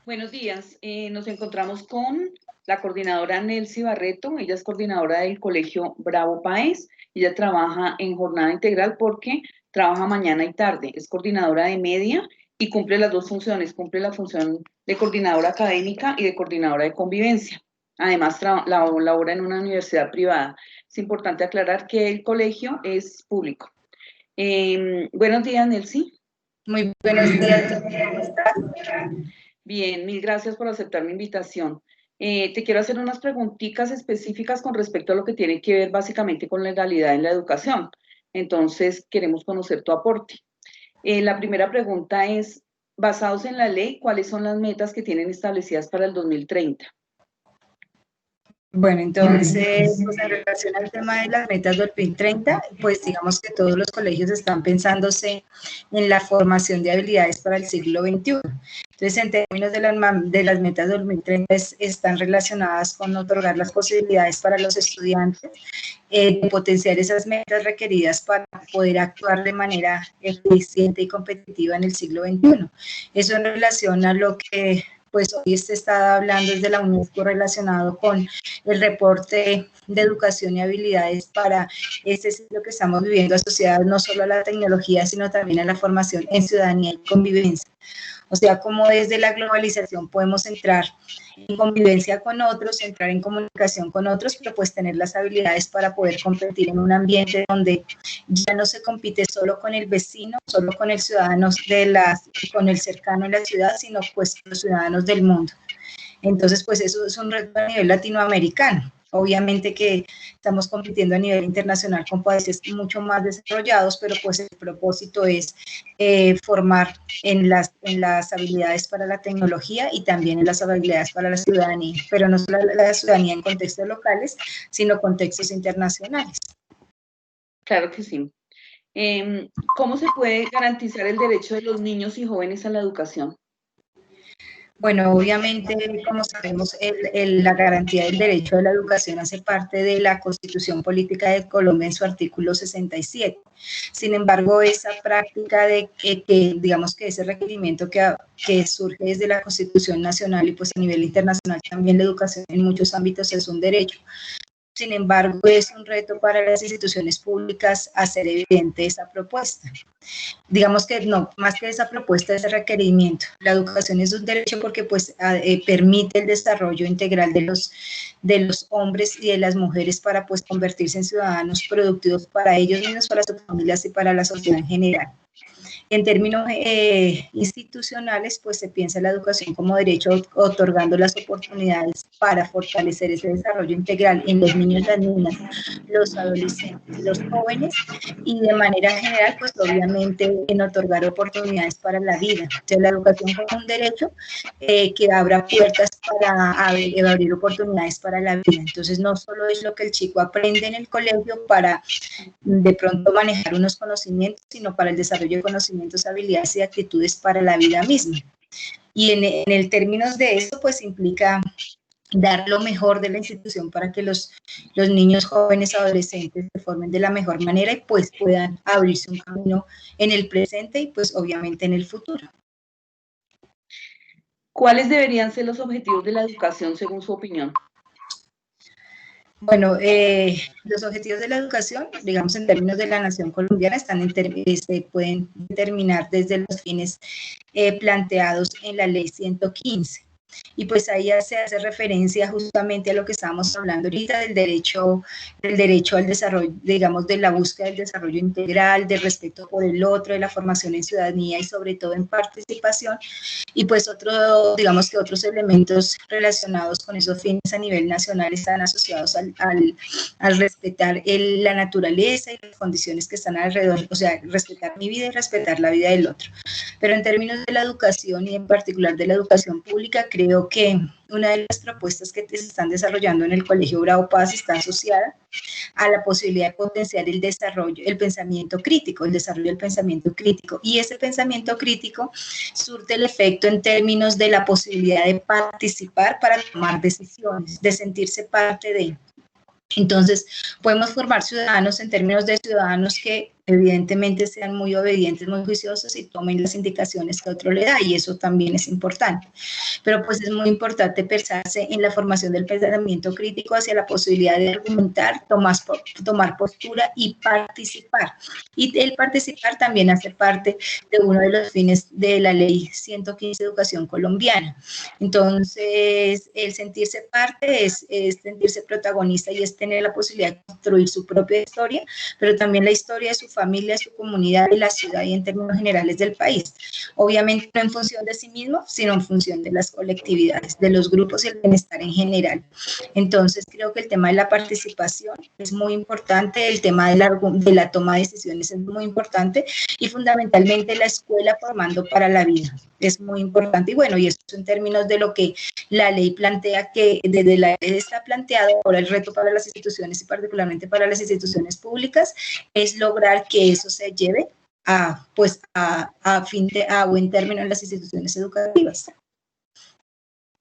Buenos días. Nos encontramos con la coordinadora Nelcy Barreto. Ella es coordinadora del Colegio Bravo Páez. Ella trabaja en jornada integral porque trabaja mañana y tarde. Es coordinadora de media y cumple las dos funciones. Cumple la función de coordinadora académica y de coordinadora de convivencia. Además, labora en una universidad privada. Es importante aclarar que el colegio es público. Buenos días, Nelcy. Muy buenos días, ¿cómo estás? Bien, mil gracias por aceptar mi invitación. Te quiero hacer unas preguntitas específicas con respecto a lo que tiene que ver básicamente con legalidad en la educación. Entonces, queremos conocer tu aporte. La primera pregunta es, basados en la ley, ¿cuáles son las metas que tienen establecidas para el 2030? Bueno, entonces, pues en relación al tema de las metas 2030, pues digamos que todos los colegios están pensándose en la formación de habilidades para el siglo XXI. Entonces, en términos de las metas 2030, están relacionadas con otorgar las posibilidades para los estudiantes, potenciar esas metas requeridas para poder actuar de manera eficiente y competitiva en el siglo XXI. Eso en relación a lo que pues hoy se está hablando desde la UNESCO relacionado con el reporte de educación y habilidades para este siglo que estamos viviendo, asociado no solo a la tecnología, sino también a la formación en ciudadanía y convivencia. O sea, como desde la globalización podemos entrar en convivencia con otros, entrar en comunicación con otros, pero pues tener las habilidades para poder competir en un ambiente donde ya no se compite solo con el vecino, solo con el ciudadano con el cercano en la ciudad, sino pues con los ciudadanos del mundo. Entonces, pues eso es un reto a nivel latinoamericano. Obviamente que estamos compitiendo a nivel internacional con países mucho más desarrollados, pero pues el propósito es formar en las habilidades para la tecnología y también en las habilidades para la ciudadanía, pero no solo la ciudadanía en contextos locales, sino contextos internacionales. Claro que sí. ¿Cómo se puede garantizar el derecho de los niños y jóvenes a la educación? Bueno, obviamente, como sabemos, la garantía del derecho a la educación hace parte de la Constitución Política de Colombia en su artículo 67. Sin embargo, esa práctica de digamos que ese requerimiento que surge desde la Constitución Nacional y pues a nivel internacional también la educación en muchos ámbitos es un derecho. Sin embargo, es un reto para las instituciones públicas hacer evidente esa propuesta. Digamos que no, más que esa propuesta, ese requerimiento. La educación es un derecho porque pues permite el desarrollo integral de los hombres y de las mujeres para pues convertirse en ciudadanos productivos para ellos mismos, para sus familias y para la sociedad en general. En términos institucionales, pues se piensa la educación como derecho, otorgando las oportunidades para fortalecer ese desarrollo integral en los niños, las niñas, los adolescentes y los jóvenes, y de manera general, pues obviamente en otorgar oportunidades para la vida. Entonces, la educación como un derecho que abra puertas para abrir oportunidades para la vida. Entonces, no solo es lo que el chico aprende en el colegio para de pronto manejar unos conocimientos, sino para el desarrollo de conocimientos, habilidades y actitudes para la vida misma. Y en el términos de eso, pues implica dar lo mejor de la institución para que los niños, jóvenes, adolescentes se formen de la mejor manera y pues puedan abrirse un camino en el presente y pues obviamente en el futuro. ¿Cuáles deberían ser los objetivos de la educación según su opinión? Bueno, los objetivos de la educación, digamos en términos de la nación colombiana, pueden determinar desde los fines planteados en la ley 115. Y pues ahí se hace referencia justamente a lo que estábamos hablando ahorita del derecho al desarrollo, digamos, de la búsqueda del desarrollo integral, del respeto por el otro, de la formación en ciudadanía y sobre todo en participación. Y pues digamos que otros elementos relacionados con esos fines a nivel nacional están asociados al respetar la naturaleza y las condiciones que están alrededor, o sea, respetar mi vida y respetar la vida del otro. Pero en términos de la educación y en particular de la educación pública, creo que una de las propuestas que se están desarrollando en el Colegio Bravo Paz está asociada a la posibilidad de potenciar el desarrollo, el pensamiento crítico, el desarrollo del pensamiento crítico. Y ese pensamiento crítico surte el efecto en términos de la posibilidad de participar para tomar decisiones, de sentirse parte de. Entonces, podemos formar ciudadanos en términos de ciudadanos que evidentemente sean muy obedientes, muy juiciosos y tomen las indicaciones que otro le da, y eso también es importante. pero pues es muy importante pensarse en la formación del pensamiento crítico hacia la posibilidad de argumentar, tomar postura y participar. Y el participar también hace parte de uno de los fines de la Ley 115 de Educación Colombiana. Entonces, el sentirse parte es sentirse protagonista y es tener la posibilidad de construir su propia historia, pero también la historia de su familia, de su comunidad, de la ciudad y en términos generales del país. Obviamente no en función de sí mismo, sino en función de las colectividades, de los grupos y el bienestar en general. Entonces, creo que el tema de la participación es muy importante, el tema de la toma de decisiones es muy importante y fundamentalmente la escuela formando para la vida es muy importante. Y bueno, y eso en términos de lo que la ley plantea, que desde la ley está planteado, ahora el reto para las instituciones y particularmente para las instituciones públicas es lograr que eso se lleve a buen término en las instituciones educativas.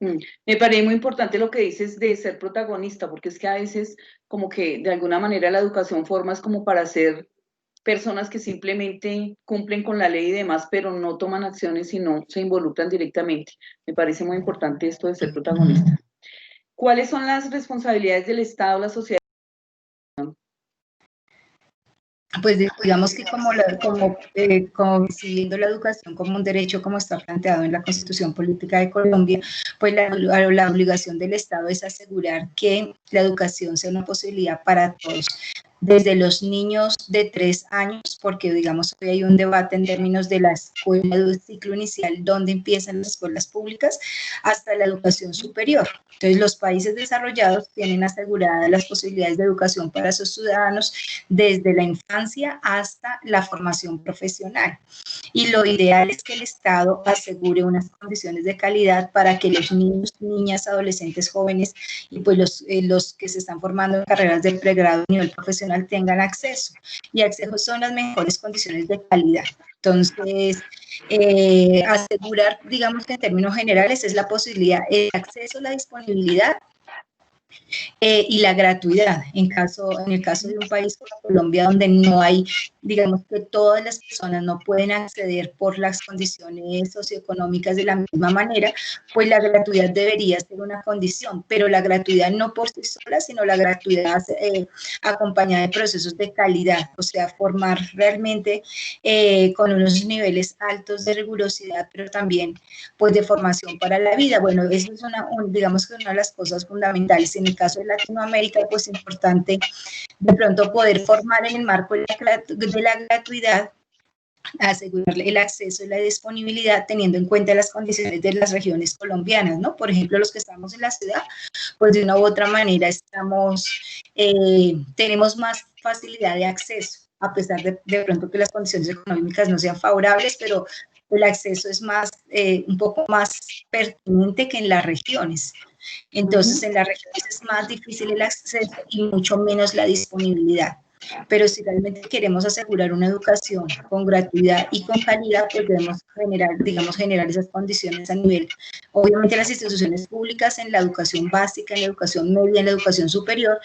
Me parece muy importante lo que dices de ser protagonista, porque es que a veces como que de alguna manera la educación forma es como para ser personas que simplemente cumplen con la ley y demás, pero no toman acciones y no se involucran directamente. Me parece muy importante esto de ser protagonista. ¿Cuáles son las responsabilidades del Estado, la sociedad? Pues digamos que como siguiendo la educación como un derecho, como está planteado en la Constitución Política de Colombia, pues la obligación del Estado es asegurar que la educación sea una posibilidad para todos, desde los niños de 3 años, porque digamos hoy hay un debate en términos de la escuela del ciclo inicial, donde empiezan las escuelas públicas, hasta la educación superior. Entonces, los países desarrollados tienen aseguradas las posibilidades de educación para sus ciudadanos desde la infancia hasta la formación profesional. Y lo ideal es que el Estado asegure unas condiciones de calidad para que los niños, niñas, adolescentes, jóvenes y pues los que se están formando en carreras de pregrado a nivel profesional tengan acceso. Y acceso son las mejores condiciones de calidad. Entonces, asegurar, digamos que en términos generales, es la posibilidad, el acceso, la disponibilidad y la gratuidad. En el caso de un país como Colombia, donde no hay, digamos que todas las personas no pueden acceder por las condiciones socioeconómicas de la misma manera, pues la gratuidad debería ser una condición, pero la gratuidad no por sí sola, sino la gratuidad acompañada de procesos de calidad, o sea, formar realmente con unos niveles altos de rigurosidad, pero también pues de formación para la vida. Bueno, eso es digamos que una de las cosas fundamentales. En el caso de Latinoamérica, pues es importante de pronto poder formar en el marco de la gratuidad, asegurarle el acceso y la disponibilidad teniendo en cuenta las condiciones de las regiones colombianas, ¿no? Por ejemplo, los que estamos en la ciudad, pues de una u otra manera tenemos más facilidad de acceso, a pesar de pronto que las condiciones económicas no sean favorables, pero el acceso es un poco más pertinente que en las regiones. Entonces, en las regiones es más difícil el acceso y mucho menos la disponibilidad. Pero si realmente queremos asegurar una educación con gratuidad y con calidad, pues debemos generar esas condiciones a nivel, obviamente, las instituciones públicas en la educación básica, en la educación media, en la educación superior,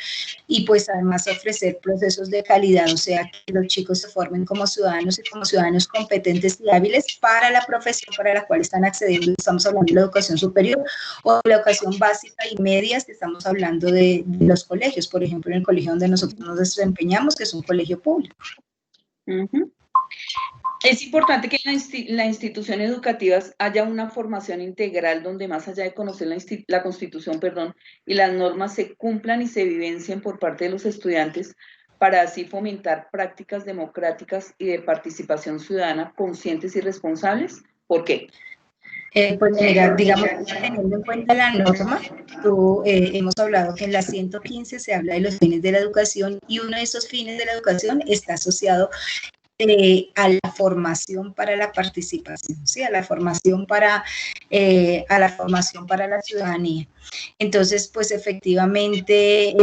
y pues además ofrecer procesos de calidad, o sea, que los chicos se formen como ciudadanos y como ciudadanos competentes y hábiles para la profesión para la cual están accediendo. Estamos hablando de la educación superior o de la educación básica y media, que estamos hablando de los colegios, por ejemplo, en el colegio donde nosotros nos desempeñamos, que es un colegio público. Es importante que en la institución educativa haya una formación integral donde más allá de conocer la Constitución, y las normas se cumplan y se vivencien por parte de los estudiantes para así fomentar prácticas democráticas y de participación ciudadana conscientes y responsables. ¿Por qué? Pues mira, digamos, teniendo en cuenta la norma, hemos hablado que en la 115 se habla de los fines de la educación y uno de esos fines de la educación está asociado a la formación para la participación, ¿sí? A la formación para la ciudadanía. Entonces, pues efectivamente,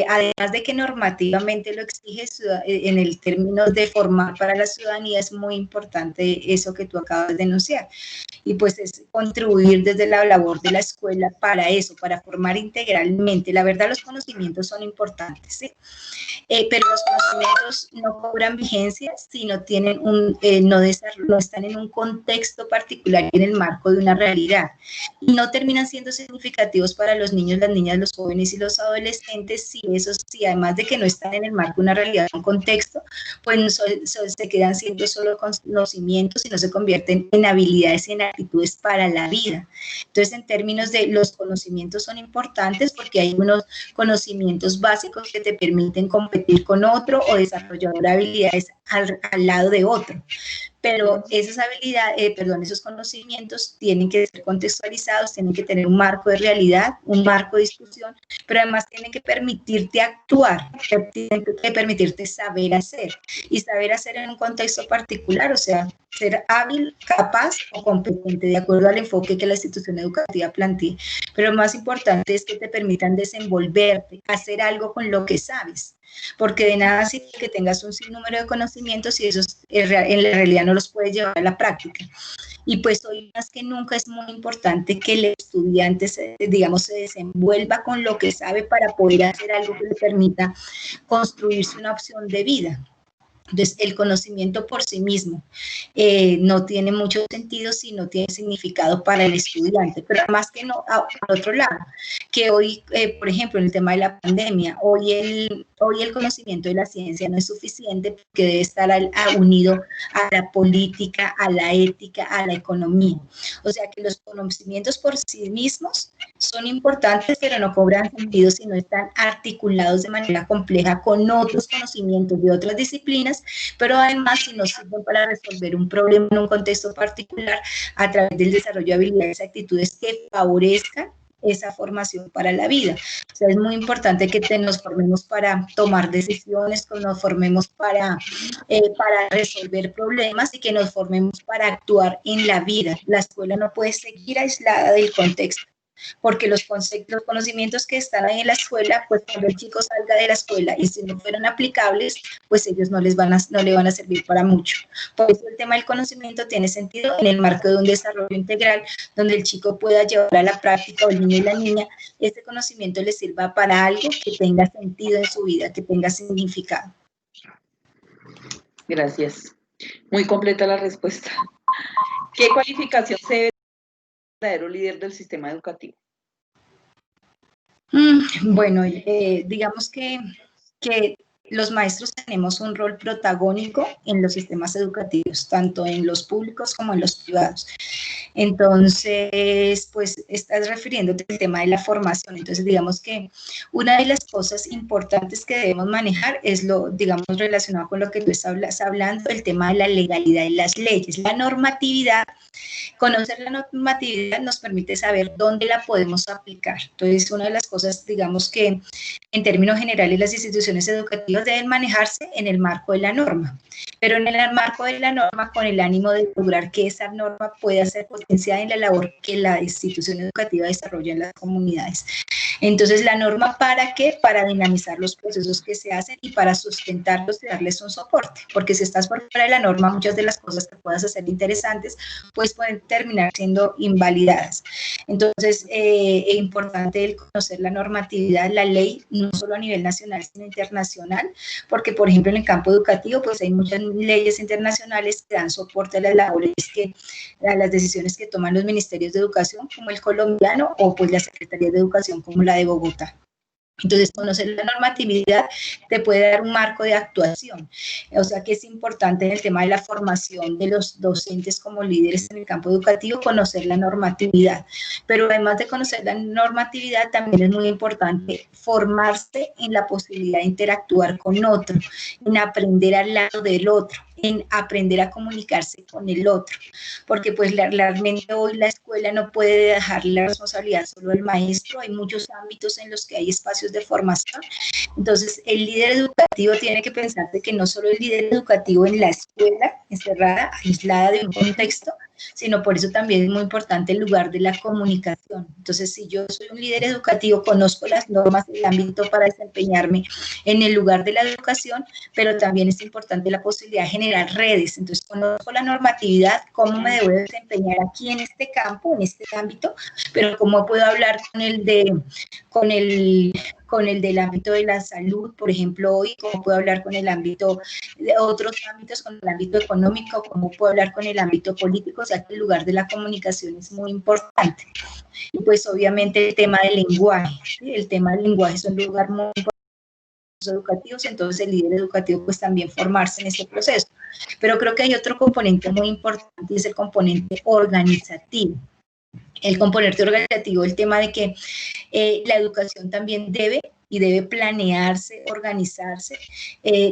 además de que normativamente lo exige en el término de formar para la ciudadanía, es muy importante eso que tú acabas de denunciar. Y pues es contribuir desde la labor de la escuela para eso, para formar integralmente. La verdad, los conocimientos son importantes, ¿sí? Pero los conocimientos no cobran vigencia si no tienen no están en un contexto particular y en el marco de una realidad. Y no terminan siendo significativos para los niños, las niñas, los jóvenes y los adolescentes si además de que no están en el marco de una realidad, un contexto, pues se quedan siendo solo conocimientos y no se convierten en habilidades y en actitudes para la vida. Entonces, en términos de los conocimientos son importantes porque hay unos conocimientos básicos que te permiten competir con otro o desarrollar habilidades al lado de otro. Pero esas habilidades, esos conocimientos tienen que ser contextualizados, tienen que tener un marco de realidad, un marco de discusión, pero además tienen que permitirte actuar, tienen que permitirte saber hacer, y saber hacer en un contexto particular, o sea, ser hábil, capaz o competente, de acuerdo al enfoque que la institución educativa plantee. Pero lo más importante es que te permitan desenvolverte, hacer algo con lo que sabes, porque de nada sirve que tengas un sinnúmero de conocimientos y esos en la realidad no los puedes llevar a la práctica. Y pues hoy más que nunca es muy importante que el estudiante se desenvuelva con lo que sabe para poder hacer algo que le permita construirse una opción de vida. Entonces, el conocimiento por sí mismo no tiene mucho sentido si no tiene significado para el estudiante, pero más que no, por otro lado, que hoy, por ejemplo, en el tema de la pandemia, hoy el conocimiento de la ciencia no es suficiente porque debe estar unido a la política, a la ética, a la economía. O sea que los conocimientos por sí mismos son importantes, pero no cobran sentido si no están articulados de manera compleja con otros conocimientos de otras disciplinas, pero además si nos sirven para resolver un problema en un contexto particular a través del desarrollo de habilidades y actitudes que favorezcan esa formación para la vida. O sea, es muy importante que nos formemos para tomar decisiones, que nos formemos para resolver problemas y que nos formemos para actuar en la vida. La escuela no puede seguir aislada del contexto, porque los conocimientos que están ahí en la escuela, pues cuando el chico salga de la escuela y si no fueran aplicables, pues ellos no le van a servir para mucho. Por eso el tema del conocimiento tiene sentido en el marco de un desarrollo integral, donde el chico pueda llevar a la práctica, o el niño y la niña, este conocimiento le sirva para algo que tenga sentido en su vida, que tenga significado. Gracias. Muy completa la respuesta. ¿Qué cualificación se debe un verdadero líder del sistema educativo? Bueno, digamos que los maestros tenemos un rol protagónico en los sistemas educativos, tanto en los públicos como en los privados. Entonces, pues estás refiriéndote al tema de la formación. Entonces, digamos que una de las cosas importantes que debemos manejar es digamos, relacionado con lo que tú estás hablando, el tema de la legalidad y las leyes, la normatividad. Conocer la normatividad nos permite saber dónde la podemos aplicar. Entonces, una de las cosas, digamos que en términos generales las instituciones educativas deben manejarse en el marco de la norma, pero en el marco de la norma con el ánimo de lograr que esa norma pueda ser potenciada en la labor que la institución educativa desarrolla en las comunidades. Entonces, ¿la norma para qué? Para dinamizar los procesos que se hacen y para sustentarlos y darles un soporte, porque si estás por fuera de la norma, muchas de las cosas que puedas hacer interesantes, pues pueden terminar siendo invalidadas. Entonces, es importante el conocer la normatividad, la ley, no solo a nivel nacional, sino internacional, porque, por ejemplo, en el campo educativo, pues hay muchas leyes internacionales que dan soporte a las labores a las decisiones que toman los ministerios de educación, como el colombiano, o pues la Secretaría de Educación, como la de Bogotá. Entonces, conocer la normatividad te puede dar un marco de actuación. O sea que es importante en el tema de la formación de los docentes como líderes en el campo educativo, conocer la normatividad. Pero además de conocer la normatividad, también es muy importante formarse en la posibilidad de interactuar con otro, en aprender al lado del otro, en aprender a comunicarse con el otro. Porque pues realmente hoy la escuela no puede dejar la responsabilidad solo al maestro. Hay muchos ámbitos en los que hay espacios de formación, Entonces, el líder educativo tiene que pensar de que no solo el líder educativo en la escuela, encerrada, aislada de un contexto, sino por eso también es muy importante el lugar de la comunicación. Entonces, si yo soy un líder educativo, conozco las normas del ámbito para desempeñarme en el lugar de la educación, pero también es importante la posibilidad de generar redes. Entonces, conozco la normatividad, cómo me debo desempeñar aquí en este campo, en este ámbito, pero cómo puedo hablar con el con el del ámbito de la salud, por ejemplo, hoy, cómo puedo hablar con el ámbito de otros ámbitos, con el ámbito económico, cómo puedo hablar con el ámbito político, o sea que el lugar de la comunicación es muy importante. Y pues obviamente el tema del lenguaje, ¿sí? El tema del lenguaje es un lugar muy importante en los educativos, entonces el líder educativo pues también formarse en ese proceso. Pero creo que hay otro componente muy importante y es el componente organizativo. El componente organizativo, el tema de que la educación también debe planearse, organizarse,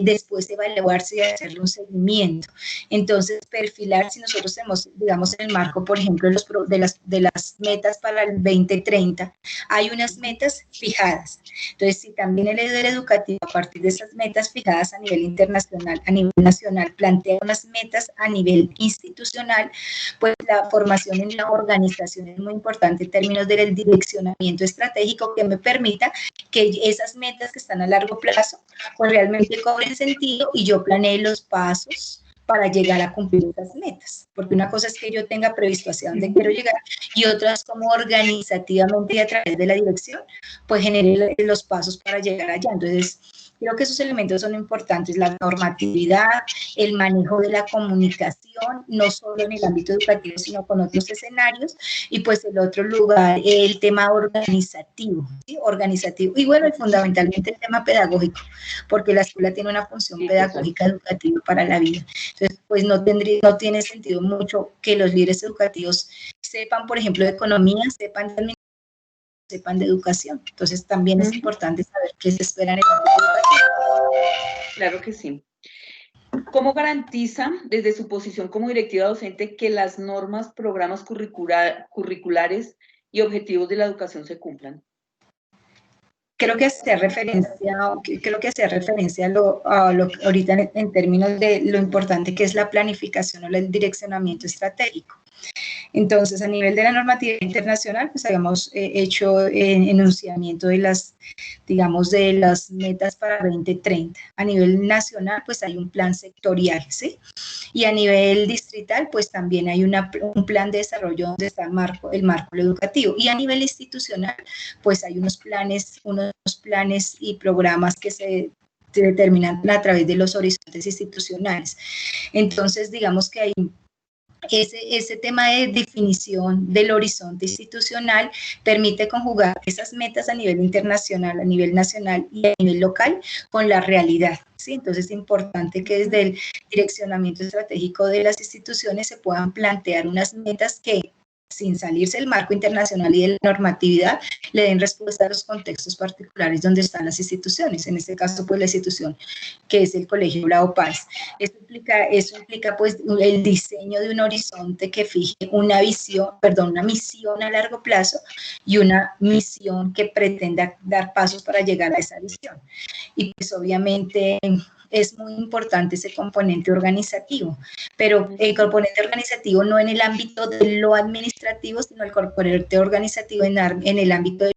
después evaluarse y hacerle un seguimiento. Entonces, perfilar, si nosotros tenemos, digamos, en el marco, por ejemplo, de las metas para el 2030, hay unas metas fijadas. Entonces, si también el líder educativo, a partir de esas metas fijadas a nivel internacional, a nivel nacional, plantea unas metas a nivel institucional, pues la formación en la organización es muy importante en términos del direccionamiento estratégico que me permita que esas metas que están a largo plazo pues realmente cobren sentido y yo planee los pasos para llegar a cumplir esas metas. Porque una cosa es que yo tenga previsto hacia dónde quiero llegar y otras como organizativamente y a través de la dirección, pues genere los pasos para llegar allá. Entonces, creo que esos elementos son importantes, la normatividad, el manejo de la comunicación, no solo en el ámbito educativo, sino con otros escenarios, y pues el otro lugar, el tema organizativo, ¿sí? Organizativo, y bueno, fundamentalmente el tema pedagógico, porque la escuela tiene una función pedagógica educativa para la vida. Entonces, pues no tiene sentido mucho que los líderes educativos sepan, por ejemplo, de economía, sepan de educación. Entonces, también es importante saber qué se espera en el ámbito educativo. Claro que sí. ¿Cómo garantiza desde su posición como directiva docente que las normas, programas curriculares y objetivos de la educación se cumplan? Creo que hacía referencia a lo ahorita en términos de lo importante que es la planificación o el direccionamiento estratégico. Entonces, a nivel de la normativa internacional, pues habíamos hecho enunciamiento de las, digamos, de las metas para 2030. A nivel nacional, pues hay un plan sectorial, ¿sí? Y a nivel distrital, pues también hay un plan de desarrollo donde está el marco educativo. Y a nivel institucional, pues hay unos planes y programas que se determinan a través de los horizontes institucionales. Entonces, digamos que hay ese tema de definición del horizonte institucional permite conjugar esas metas a nivel internacional, a nivel nacional y a nivel local con la realidad. ¿Sí? Entonces es importante que desde el direccionamiento estratégico de las instituciones se puedan plantear unas metas que, sin salirse del marco internacional y de la normatividad, le den respuesta a los contextos particulares donde están las instituciones. En este caso, pues la institución que es el Colegio Bravo Paz. Eso implica pues el diseño de un horizonte que fije una misión a largo plazo y una misión que pretenda dar pasos para llegar a esa visión. Y pues obviamente es muy importante ese componente organizativo, pero el componente organizativo no en el ámbito de lo administrativo, sino el componente organizativo en el ámbito de,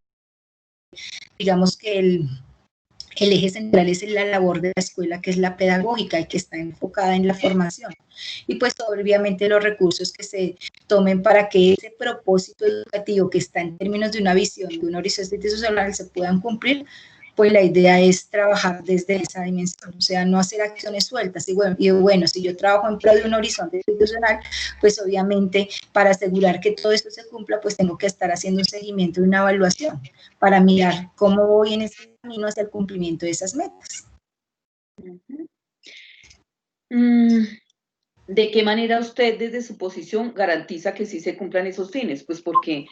digamos que el eje central es la labor de la escuela, que es la pedagógica y que está enfocada en la formación. Y pues obviamente los recursos que se tomen para que ese propósito educativo que está en términos de una visión, de un horizonte institucional se puedan cumplir, pues la idea es trabajar desde esa dimensión, o sea, no hacer acciones sueltas. Y bueno, si yo trabajo en pro de un horizonte institucional, pues obviamente para asegurar que todo esto se cumpla, pues tengo que estar haciendo un seguimiento y una evaluación para mirar cómo voy en ese camino hacia el cumplimiento de esas metas. ¿De qué manera usted desde su posición garantiza que sí se cumplan esos fines? Pues porque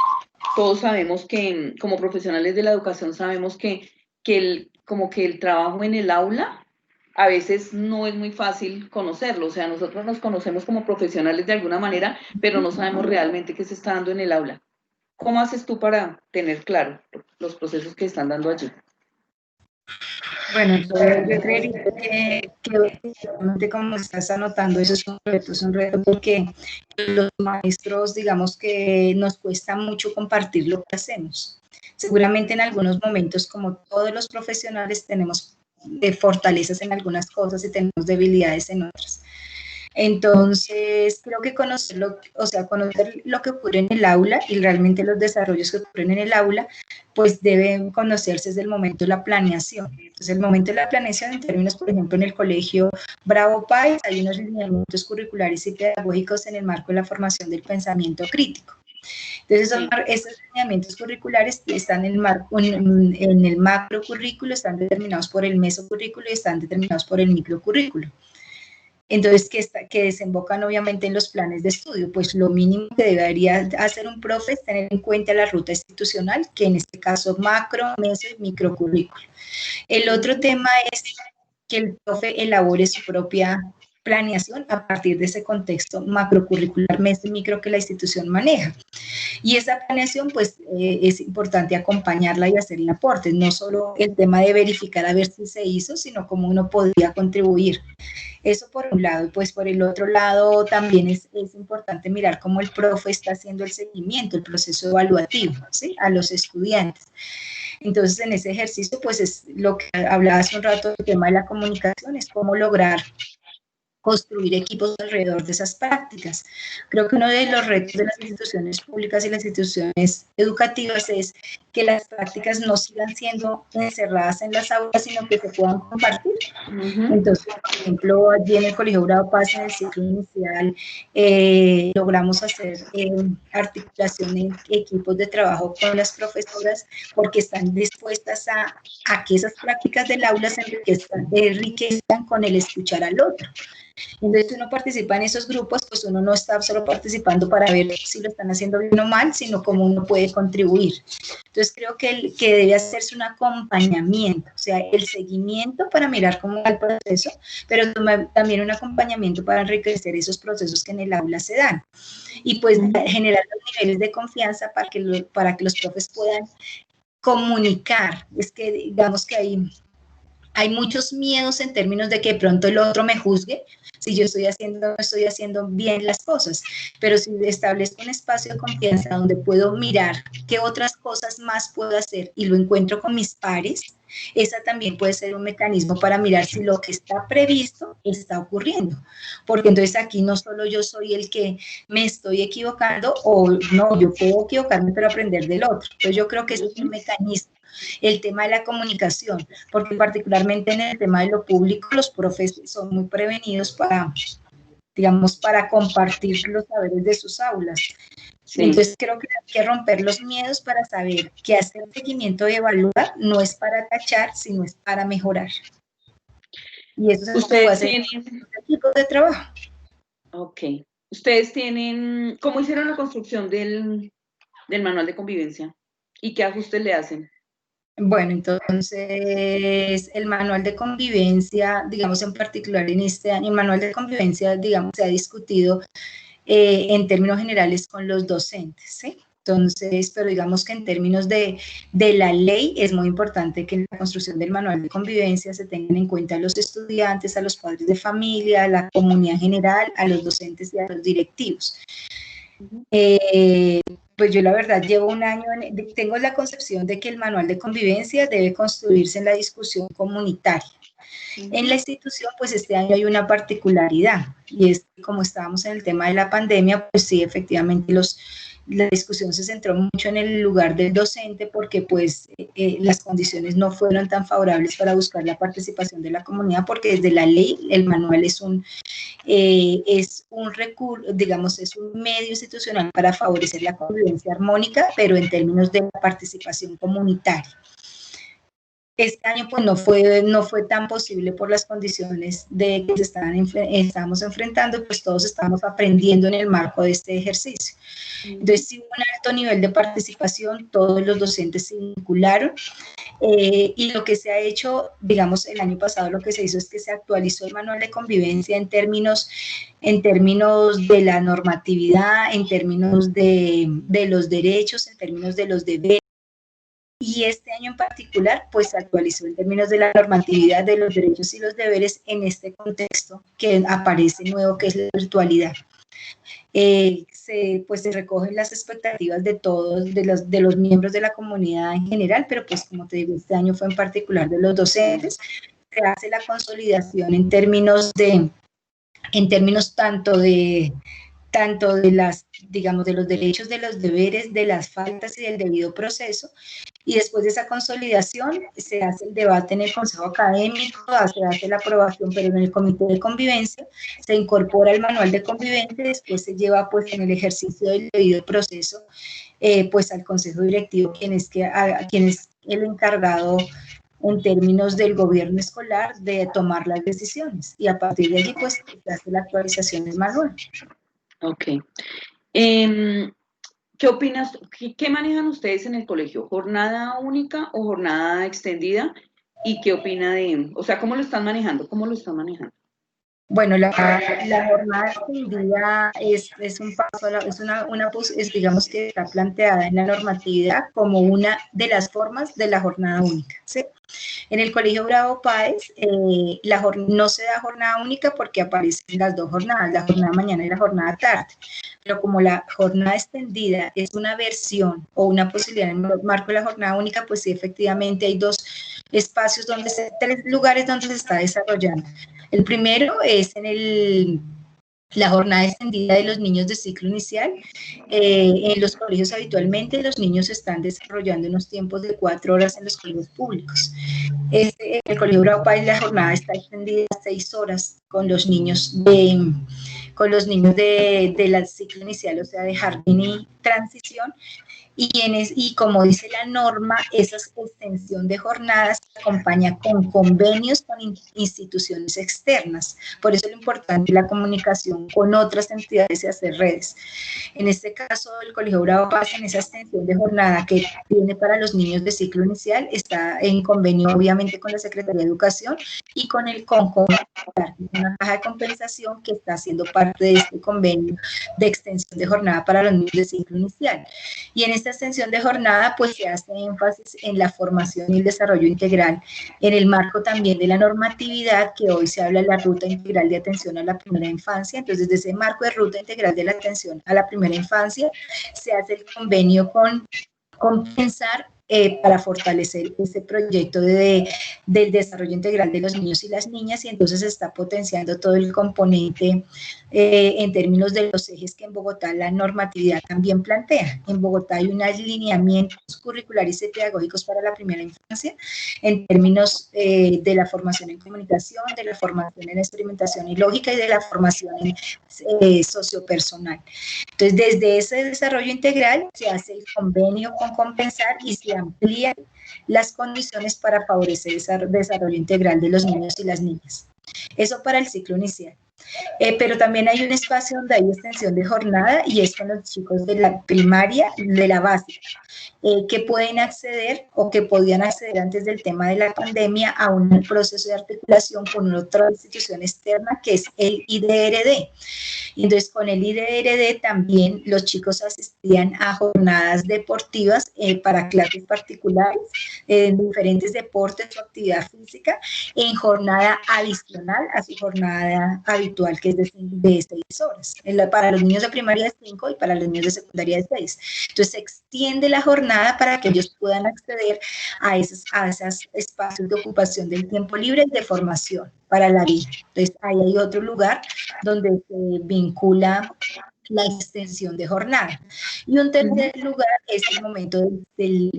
todos sabemos que como profesionales de la educación sabemos que como que el trabajo en el aula a veces no es muy fácil conocerlo. O sea, nosotros nos conocemos como profesionales de alguna manera, pero no sabemos realmente qué se está dando en el aula. ¿Cómo haces tú para tener claro los procesos que están dando allí? Bueno, yo creería que como estás anotando, eso es un reto porque los maestros, digamos que nos cuesta mucho compartir lo que hacemos. Seguramente en algunos momentos, como todos los profesionales, tenemos fortalezas en algunas cosas y tenemos debilidades en otras. Entonces, creo que conocerlo, o sea, conocer lo que ocurre en el aula y realmente los desarrollos que ocurren en el aula, pues deben conocerse desde el momento de la planeación. Entonces, el momento de la planeación, en términos, por ejemplo, en el colegio Bravo Páez, hay unos lineamientos curriculares y pedagógicos en el marco de la formación del pensamiento crítico. Entonces, esos lineamientos curriculares están en el macro currículo, están determinados por el mesocurrículo y están determinados por el microcurrículo. Entonces, que desembocan obviamente en los planes de estudio, pues lo mínimo que debería hacer un profe es tener en cuenta la ruta institucional, que en este caso macro, meso y microcurrículo. El otro tema es que el profe elabore su propia planeación a partir de ese contexto macrocurricular, meso y micro que la institución maneja. Y esa planeación, pues, es importante acompañarla y hacerle aportes, no solo el tema de verificar a ver si se hizo, sino cómo uno podría contribuir. Eso por un lado, y pues por el otro lado también es importante mirar cómo el profe está haciendo el seguimiento, el proceso evaluativo, ¿sí? A los estudiantes. Entonces, en ese ejercicio, pues es lo que hablaba hace un rato, el tema de la comunicación, es cómo lograr construir equipos alrededor de esas prácticas. Creo que uno de los retos de las instituciones públicas y las instituciones educativas es que las prácticas no sigan siendo encerradas en las aulas, sino que se puedan compartir. Entonces, por ejemplo, allí en el Colegio Bravo Paz, en el ciclo inicial, logramos hacer articulación en equipos de trabajo con las profesoras porque están dispuestas a que esas prácticas del aula se enriquezcan con el escuchar al otro. Entonces, si uno participa en esos grupos, pues uno no está solo participando para ver si lo están haciendo bien o mal, sino cómo uno puede contribuir. Entonces, creo que debe hacerse un acompañamiento, o sea, el seguimiento para mirar cómo va el proceso, pero también un acompañamiento para enriquecer esos procesos que en el aula se dan. Y pues generar los niveles de confianza para que los profes puedan comunicar. Es que digamos que hay muchos miedos en términos de que pronto el otro me juzgue si yo no estoy haciendo bien las cosas, pero si establezco un espacio de confianza donde puedo mirar qué otras cosas más puedo hacer y lo encuentro con mis pares, esa también puede ser un mecanismo para mirar si lo que está previsto está ocurriendo, porque entonces aquí no solo yo soy el que me estoy equivocando o no, yo puedo equivocarme pero aprender del otro. Entonces yo creo que ese es un mecanismo. El tema de la comunicación, porque particularmente en el tema de lo público, los profes son muy prevenidos para, digamos, para compartir los saberes de sus aulas. Sí. Entonces creo que hay que romper los miedos para saber que hacer seguimiento y evaluar no es para tachar, sino es para mejorar. Y eso es lo que hacen los equipos de trabajo. Ok. Ustedes tienen, ¿cómo hicieron la construcción del manual de convivencia? ¿Y qué ajustes le hacen? Bueno, entonces el manual de convivencia, digamos en particular en este año, el manual de convivencia, digamos, se ha discutido en términos generales con los docentes, ¿sí? Entonces, pero digamos que en términos de la ley es muy importante que en la construcción del manual de convivencia se tengan en cuenta a los estudiantes, a los padres de familia, a la comunidad general, a los docentes y a los directivos. Pues yo la verdad llevo un año, tengo la concepción de que el manual de convivencia debe construirse en la discusión comunitaria. En la institución, pues este año hay una particularidad, y es que como estábamos en el tema de la pandemia, pues sí, efectivamente la discusión se centró mucho en el lugar del docente porque pues las condiciones no fueron tan favorables para buscar la participación de la comunidad, porque desde la ley el manual es un recurso, digamos, es un medio institucional para favorecer la convivencia armónica, pero en términos de la participación comunitaria. Este año pues no fue tan posible por las condiciones de que estábamos enfrentando, pues todos estamos aprendiendo en el marco de este ejercicio. Entonces sí hubo un alto nivel de participación, todos los docentes se vincularon, y lo que se ha hecho, digamos, el año pasado lo que se hizo es que se actualizó el manual de convivencia en términos de la normatividad, en términos de los derechos, en términos de los deberes, y este año en particular pues se actualizó en términos de la normatividad de los derechos y los deberes en este contexto que aparece nuevo, que es la virtualidad. Se recogen las expectativas de todos, de los miembros de la comunidad en general, pero pues como te digo, este año fue en particular de los docentes. Se hace la consolidación en términos tanto de las, digamos, de los derechos, de los deberes, de las faltas y del debido proceso. Y después de esa consolidación se hace el debate en el consejo académico, se hace la aprobación, pero en el comité de convivencia se incorpora el manual de convivencia, después se lleva pues en el ejercicio del debido proceso pues al consejo directivo, quien es el encargado en términos del gobierno escolar de tomar las decisiones, y a partir de allí pues se hace la actualización del manual. Ok. ¿Qué opinas? ¿Qué manejan ustedes en el colegio? ¿Jornada única o jornada extendida? ¿Y qué opina o sea, cómo lo están manejando? ¿Cómo lo están manejando? Bueno, la jornada extendida es un paso, digamos que está planteada en la normatividad como una de las formas de la jornada única, ¿sí? En el Colegio Bravo Páez no se da jornada única porque aparecen las dos jornadas, la jornada mañana y la jornada tarde. Pero como la jornada extendida es una versión o una posibilidad en el marco de la jornada única, pues sí, efectivamente hay tres lugares donde se está desarrollando. El primero es en la jornada extendida de los niños de ciclo inicial. En los colegios habitualmente los niños están desarrollando unos tiempos de 4 horas en los colegios públicos. En el Colegio Bravo Páez la jornada está extendida a 6 horas con los niños de la ciclo inicial, o sea, de jardín y transición. Y como dice la norma, esa extensión de jornadas se acompaña con convenios con instituciones externas. Por eso lo importante es la comunicación con otras entidades y hacer redes. En este caso, el Colegio Bravo Paz, en esa extensión de jornada que tiene para los niños de ciclo inicial, está en convenio obviamente con la Secretaría de Educación y con el CONCOM, una caja de compensación que está haciendo parte de este convenio de extensión de jornada para los niños de ciclo inicial. Y en esta extensión de jornada pues se hace énfasis en la formación y el desarrollo integral, en el marco también de la normatividad que hoy se habla de la ruta integral de atención a la primera infancia. Entonces, desde ese marco de ruta integral de la atención a la primera infancia se hace el convenio con Compensar para fortalecer ese proyecto del desarrollo integral de los niños y las niñas, y entonces se está potenciando todo el componente en términos de los ejes que en Bogotá la normatividad también plantea. En Bogotá hay unos lineamientos curriculares y pedagógicos para la primera infancia en términos de la formación en comunicación, de la formación en experimentación y lógica y de la formación en sociopersonal. Entonces, desde ese desarrollo integral se hace el convenio con Compensar y se amplían las condiciones para favorecer ese desarrollo integral de los niños y las niñas. Eso para el ciclo inicial. Pero también hay un espacio donde hay extensión de jornada y es con los chicos de la primaria, de la básica, que pueden acceder o que podían acceder antes del tema de la pandemia a un proceso de articulación con otra institución externa que es el IDRD. Entonces, con el IDRD también los chicos asistían a jornadas deportivas para clases particulares en diferentes deportes o actividad física en jornada adicional a su jornada habitual, que es de 6 horas. Para los niños de primaria es 5 y para los niños de secundaria es 6. Entonces, se extiende la jornada para que ellos puedan acceder a esos espacios de ocupación del tiempo libre de formación para la vida. Entonces, ahí hay otro lugar donde se vincula la extensión de jornada. Y un tercer lugar es el momento del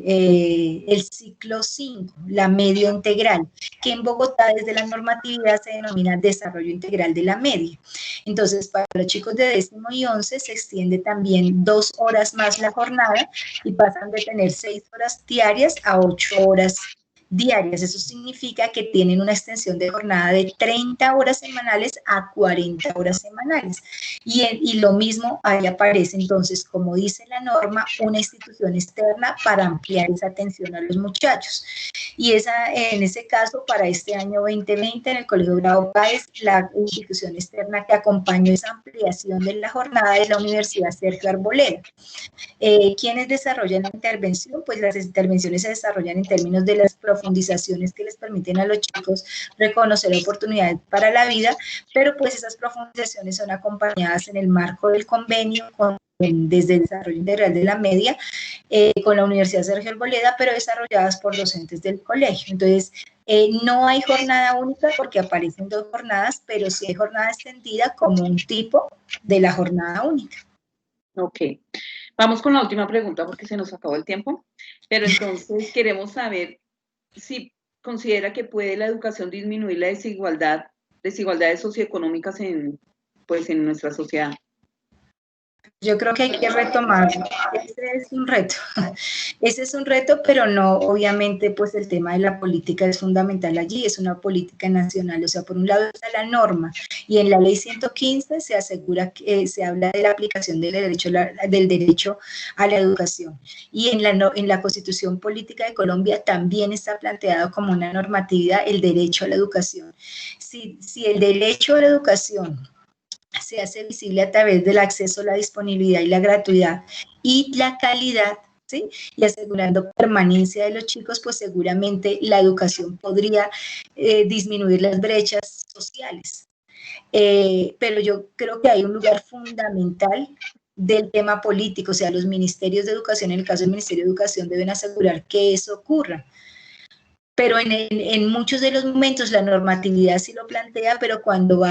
ciclo 5, la media integral, que en Bogotá desde la normatividad se denomina desarrollo integral de la media. Entonces, para los chicos de 10º y 11 se extiende también 2 horas más la jornada y pasan de tener 6 horas diarias a 8 horas diarias. Eso significa que tienen una extensión de jornada de 30 horas semanales a 40 horas semanales. Y lo mismo, ahí aparece entonces, como dice la norma, una institución externa para ampliar esa atención a los muchachos. Y en ese caso, para este año 2020, en el Colegio Bravo Páez, la institución externa que acompañó esa ampliación de la jornada es la Universidad Sergio Arboleda. ¿Quiénes desarrollan la intervención? Pues las intervenciones se desarrollan en términos de las profundizaciones que les permiten a los chicos reconocer oportunidades para la vida, pero pues esas profundizaciones son acompañadas en el marco del convenio desde el desarrollo integral de la media con la Universidad Sergio Arboleda, pero desarrolladas por docentes del colegio. Entonces, no hay jornada única porque aparecen 2 jornadas, pero sí hay jornada extendida como un tipo de la jornada única. Ok. Vamos con la última pregunta porque se nos acabó el tiempo, pero entonces queremos saber si considera que puede la educación disminuir la desigualdades socioeconómicas en nuestra sociedad. Yo creo que hay que retomar, ese es un reto, pero no, obviamente, pues el tema de la política es fundamental allí, es una política nacional, o sea, por un lado está la norma, y en la ley 115 se asegura que se habla de la aplicación del derecho a la educación, y en la Constitución Política de Colombia también está planteado como una normatividad el derecho a la educación. Si el derecho a la educación se hace visible a través del acceso, la disponibilidad y la gratuidad y la calidad, ¿sí? Y asegurando permanencia de los chicos, pues seguramente la educación podría disminuir las brechas sociales. Pero yo creo que hay un lugar fundamental del tema político, o sea, los ministerios de educación, en el caso del Ministerio de Educación, deben asegurar que eso ocurra. Pero en muchos de los momentos la normatividad sí lo plantea, pero cuando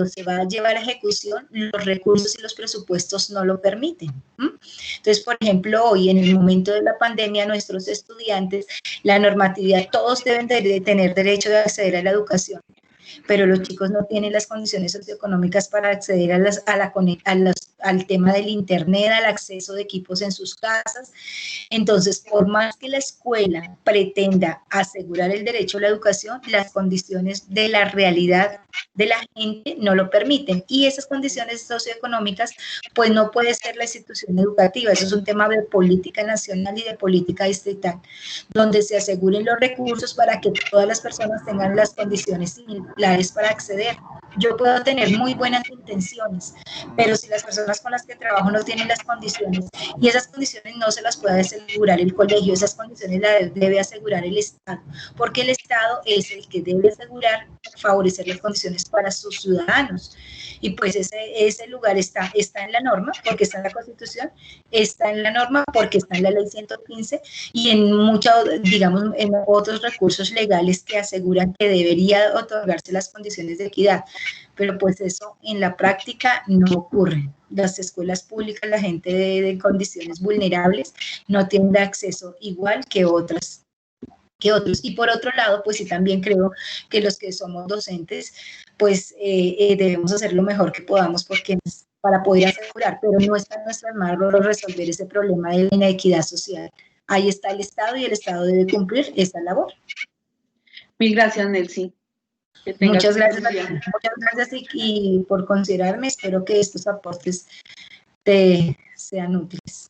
se va a llevar a ejecución, los recursos y los presupuestos no lo permiten. Entonces, por ejemplo, hoy en el momento de la pandemia, nuestros estudiantes, la normatividad, todos deben de tener derecho de acceder a la educación, pero los chicos no tienen las condiciones socioeconómicas para acceder al tema del internet, al acceso de equipos en sus casas. Entonces, por más que la escuela pretenda asegurar el derecho a la educación, las condiciones de la realidad de la gente no lo permiten. Y esas condiciones socioeconómicas, pues no puede ser la institución educativa. Eso es un tema de política nacional y de política distrital, donde se aseguren los recursos para que todas las personas tengan las condiciones similares para acceder. Yo puedo tener muy buenas intenciones, pero si las personas con las que trabajo no tienen las condiciones, y esas condiciones no se las puede asegurar el colegio, esas condiciones las debe asegurar el Estado, porque el Estado es el que debe asegurar, favorecer las condiciones para sus ciudadanos. Y pues ese lugar está en la norma, porque está en la Constitución, está en la norma, porque está en la ley 115, y en digamos, en otros recursos legales que aseguran que debería otorgarse las condiciones de equidad. Pero pues eso en la práctica no ocurre. Las escuelas públicas, la gente de condiciones vulnerables no tiene acceso igual que otros. Y por otro lado, pues sí también creo que los que somos docentes, pues debemos hacer lo mejor que podamos porque para poder asegurar, pero no está en nuestras manos resolver ese problema de la inequidad social. Ahí está el Estado y el Estado debe cumplir esa labor. Mil gracias, Nelcy. Muchas gracias y por considerarme. Espero que estos aportes te sean útiles.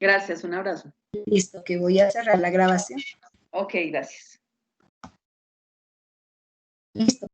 Gracias, un abrazo. Listo, que voy a cerrar la grabación. Ok, gracias. Listo.